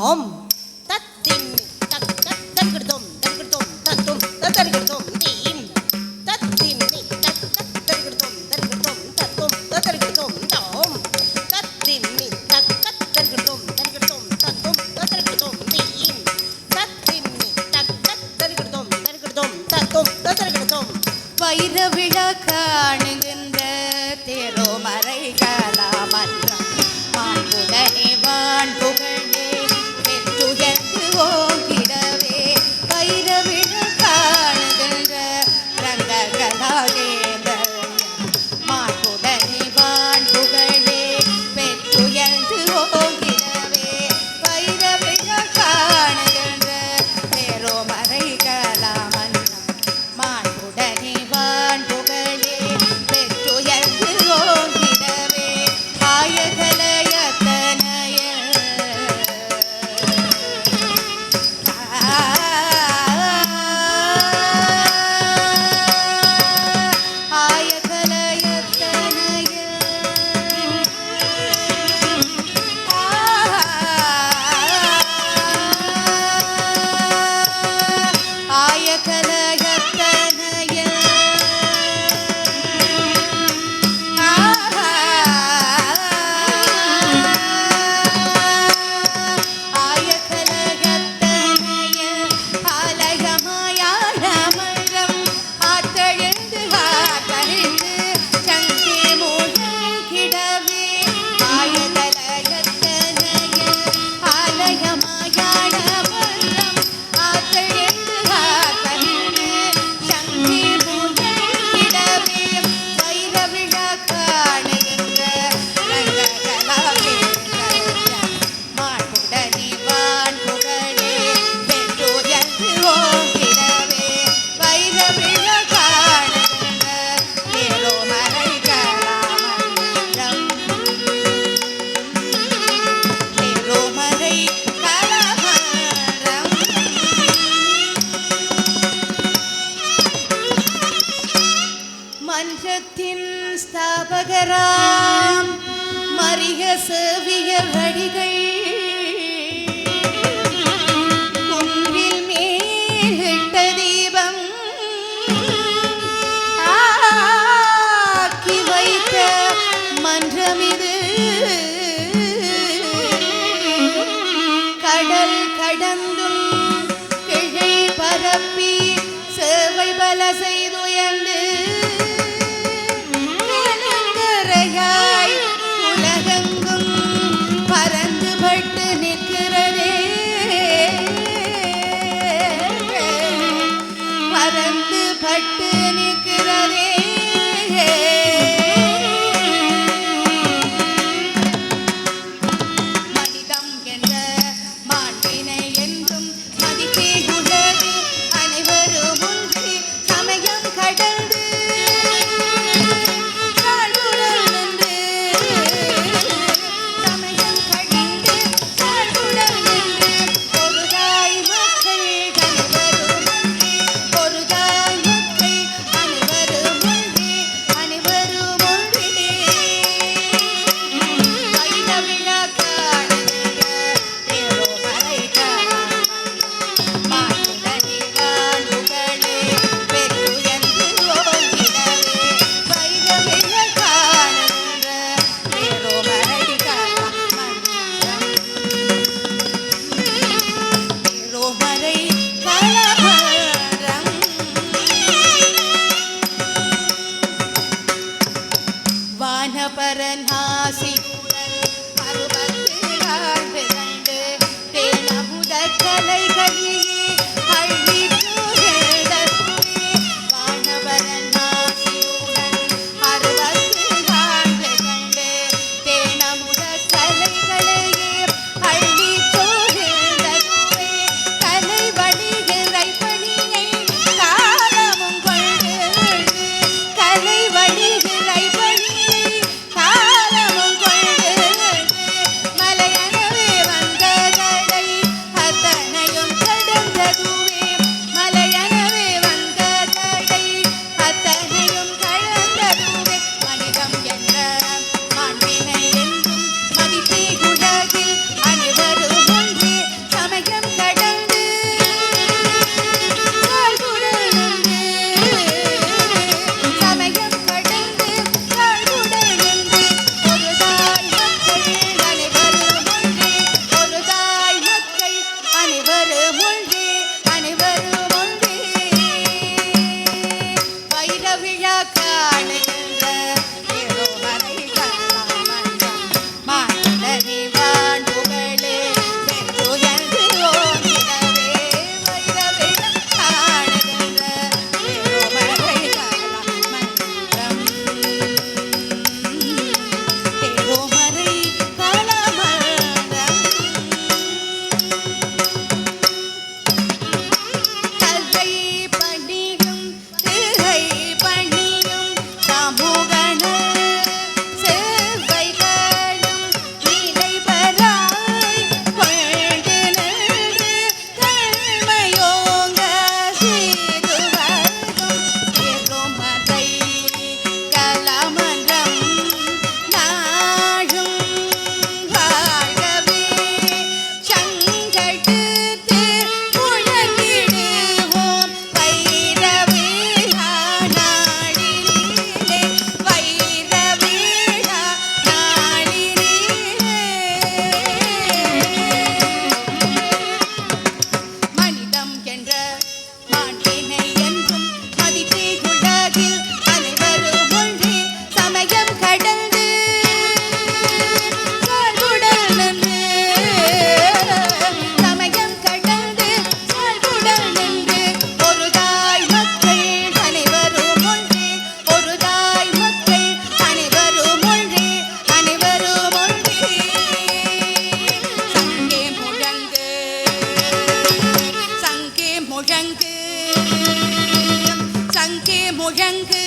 தாம் தத்திம் தத்தர்கிடுதோம் தர்கிடுதோம் தத்தும் தத்தர்கிடுதோம் தீம் தத்திம் தத்தர்கிடுதோம் தர்கிடுதோம் தத்தும் தத்தர்கிடுதோம் தாம் தத்திம் தத்தர்கிடுதோம் தர்கிடுதோம் தத்தும் தத்தர்கிடுதோம் தீம் தத்திம் தத்தர்கிடுதோம் தர்கிடுதோம் தத்தும் தத்தர்கிடுதோம் வைர விழா காணுகின்ற தேரோமரை கலாமன்றம் மாண்புடனே வான் புகழே பெற்றுயர்ந்து ஓங்கிடவே வைர விழா காணுகின்ற ரங்க கலாகேந்தர் மாண்புடனே வான் புகழே பெற்றுயர்ந்து ஓங்கிடவே வைர விழா காணுகின்ற தேரோமரை கலாமன்றம் மாண்புடனே வான் புகழே பெற்றுயர்ந்து ஓங்கிடவே ஆயகலயத்தனய ஆயகலயத்தனய ஆயகலயத்தனய ஆயகலயத்தனய ஆலயமாயாழமரம் ஆத்தெழுந்து ஆத்தழிந்து சங்கே மூழ்கிடவே ஆயகலயத்தனய ஆலயமாயாழமரம் ஆத்தெழுந்து ஆத்தழிந்து சங்கே மூழ்கிடவே வைர விழா காணுகின்ற ரங்ககலாகேந்தர் மாண்புடனே வான் புகழே பெற்றுயர்ந்து ஓங்கிடவே வைர விழா காணுகின்ற தேரோமரை கலாமன்றம் தேரோமரை கலாமன்றம் மன்றத்தின் ஸ்தாபகராம் மரிய சேவிய வடிகள் குன்றில் மேலிட்ட தீபம் ஆக்கி வைத்த மன்றமிது கடல் கடந்தும் கிழை பரப்பி சேவை பல செய்துயர்ந்து கரையாய் உலகெங்கும் முழங்கு சங்கே முழங்கு